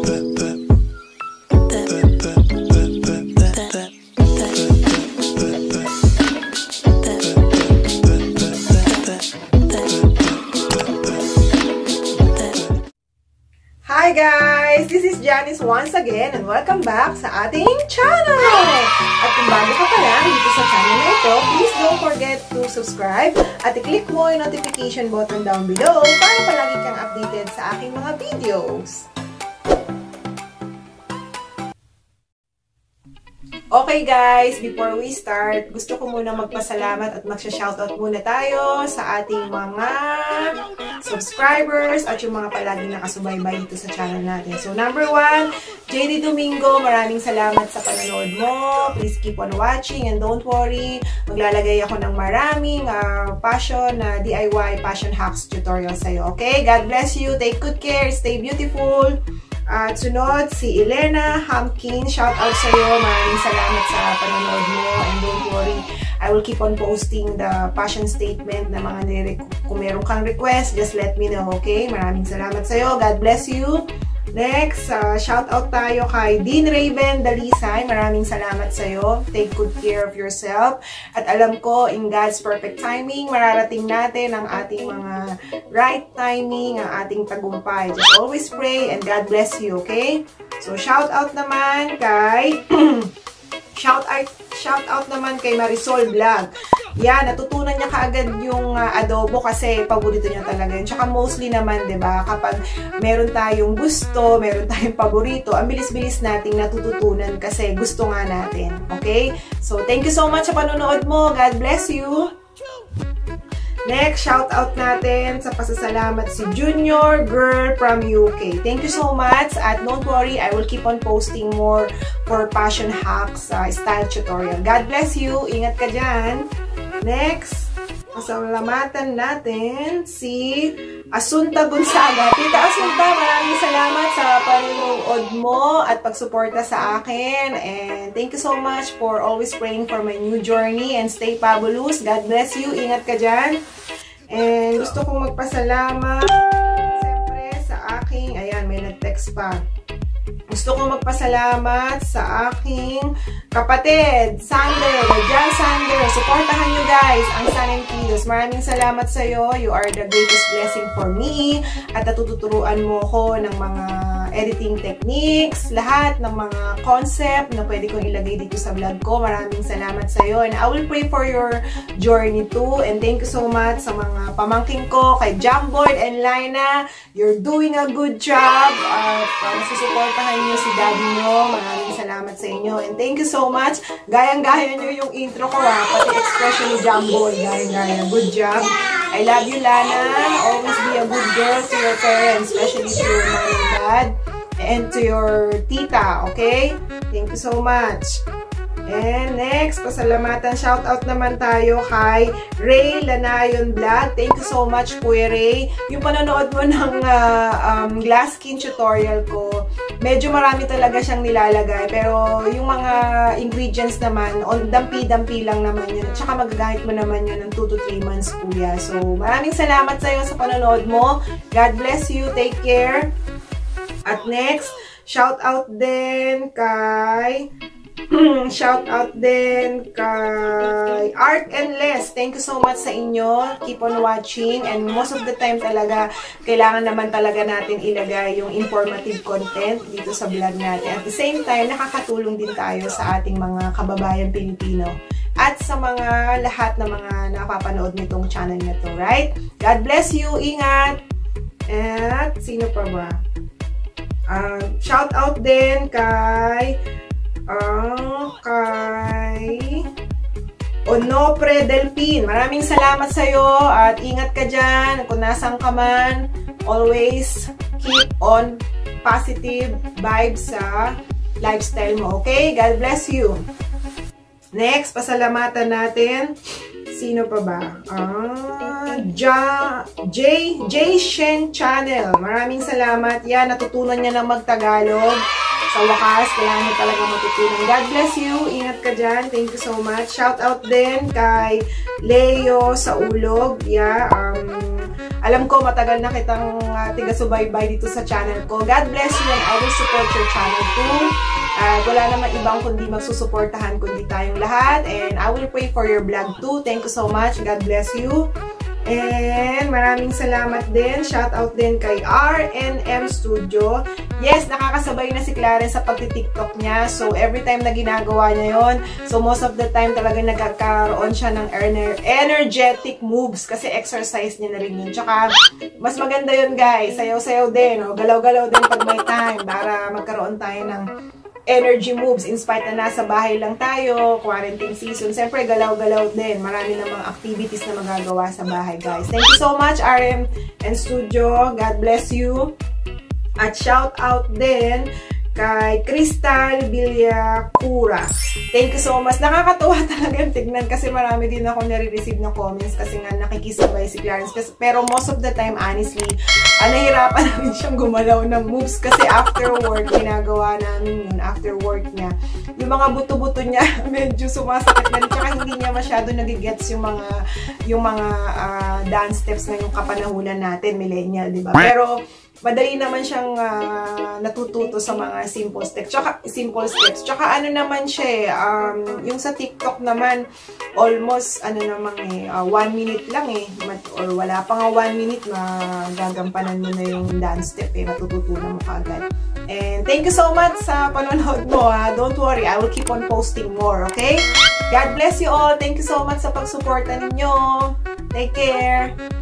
Hi guys! This is Janice once again and welcome back sa ating channel! At kung bago ka pa lang dito sa channel na ito, please don't forget to subscribe at i-click mo yung notification button down below para palagi kang updated sa aking mga videos. Okay guys, before we start, gusto ko muna magpasalamat at magsha-shoutout muna tayo sa ating mga subscribers at yung mga palaging nakasubaybay dito sa channel natin. So number 1, JD Domingo, maraming salamat sa panonood mo. Please keep on watching and don't worry, maglalagay ako ng maraming DIY passion hacks tutorial sa'yo. Okay? God bless you. Take good care. Stay beautiful. At sunod, si Elena Hamkin, shout out sa iyo. Maraming salamat sa panonood mo. And don't worry, I will keep on posting the passion statement na mga kung meron kang request, just let me know, okay? Maraming salamat sa iyo. God bless you. Next, shout out tayo kay Dean Raven Dalisay. Maraming salamat sa iyo. Take good care of yourself. At alam ko, in God's perfect timing, mararating natin ang ating mga right timing, ang ating tagumpay. Just always pray and God bless you, okay? So, shout out naman kay shout out naman kay Marisol Vlog. Yan, natutunan niya kaagad yung adobo kasi paborito niya talaga yun. Tsaka mostly naman, 'di ba, kapag meron tayong gusto, meron tayong paborito, ang bilis-bilis nating natututunan kasi gusto nga natin. Okay? So, thank you so much sa panonood mo. God bless you. Next, shout out natin sa pasasalamat si Junior Girl from UK. Thank you so much at don't worry, I will keep on posting more for passion hacks style tutorial. God bless you. Ingat ka dyan. Next, pasalamatan natin si Asunta Gonzaga. Tita Asunta, maraming salamat sa panonood mo at pagsuporta sa akin. And thank you so much for always praying for my new journey and stay fabulous. God bless you. Ingat ka dyan. And gusto kong magpasalamat siyempre sa aking, ayan, may nag-text pa. Gusto kong magpasalamat sa aking kapatid, Sander, Jan Sander. Supportahan nyo guys ang San and Kidos. Maraming salamat sa iyo. You are the greatest blessing for me. At natututuruan mo ko ng mga editing techniques, lahat ng mga concept na pwede kong ilagay dito sa vlog ko. Maraming salamat sa iyo. And I will pray for your journey too. And thank you so much sa mga pamangking ko, kay Jamboard and Lina. You're doing a good job. At nasusuportahan niyo si daddy niyo. Maraming salamat sa inyo. And thank you so much. Gayang-gaya niyo yung intro ko ha. Pati expression ni Jamboard. Gayang-gaya. Good job. I love you, Lana. Always be a good girl to your parents, especially to your mom and dad. And to your tita, okay? Thank you so much. And next, pasalamatan, shout out naman tayo kay Ray Lanayon Vlog. Thank you so much, Kuya Ray. Yung panonood mo ng glass skin tutorial ko, medyo marami talaga siyang nilalagay. Pero yung mga ingredients naman, dampi-dampi lang naman yun. At saka magagamit mo naman yun ng 2 to 3 months, Kuya. So, maraming salamat sa iyo sa panonood mo. God bless you. Take care. At next, shout out din kay Art and Les. Thank you so much sa inyo. Keep on watching. And most of the time talaga, kailangan naman talaga natin ilagay yung informative content dito sa vlog natin. At the same time, nakakatulong din tayo sa ating mga kababayan Pilipino. At sa mga lahat na mga napapanood nitong channel na to, right? God bless you. Ingat. At sino pa ba? Shout out din kay Onopre Delpin. Maraming salamat sa iyo at ingat ka dyan. Kung nasan ka man, always keep on positive vibes sa lifestyle mo. Okay? God bless you. Next, pasalamatan natin. Sino pa ba? J Shen Channel. Maraming salamat. Yan, natutunan niya ng magtagalog. Sa wakas, kailangan niya talaga matutunan. God bless you. Ingat ka dyan. Thank you so much. Shout out din kay Leo sa Ulog. Yeah, Alam ko matagal na kitang tiga-subaybay dito sa channel ko. God bless you and I will support your channel too. Wala naman ibang kundi magsusuportahan kundi tayong lahat. And I will pray for your vlog too. Thank you so much. God bless you. And maraming salamat din. Shout out din kay RNM Studio. Yes, nakakasabay na si Clarence sa pagti-TikTok niya. So, every time na ginagawa niya yon, so most of the time talaga nagkakaroon siya ng energetic moves kasi exercise niya na rin yun. Tsaka, mas maganda yun guys. Sayaw-sayaw din. O, galaw-galaw din pag may time para magkaroon tayo ng energy moves in spite na nasa bahay lang tayo, quarantine season. Siyempre, galaw-galaw din. Marami namang activities na magagawa sa bahay, guys. Thank you so much, RM and Studio. God bless you. At shout out din kay Crystal Villacura. Thank you so much. Nakakatuwa talaga yung tignan kasi marami din ako nare-receive na comments kasi nga nakikisabay si Clarence. Pero most of the time, honestly, nahirapan namin siyang gumalaw ng moves kasi after work, ginagawa namin yun. After work niya, yung mga buto-buto niya medyo sumasakit na rin. Tsaka hindi niya masyado nagigets yung mga dance steps na yung kapanahunan natin, millennial, di ba? Pero madali naman siyang natututo sa mga simple steps. Tsaka ano naman siya yung sa TikTok naman, almost, 1 minute lang or wala pa nga 1 minute, magagampanan mo na yung dance step natututunan mo kaagad. And thank you so much sa panonood mo. Don't worry, I will keep on posting more, okay? God bless you all. Thank you so much sa pagsuporta ninyo. Take care.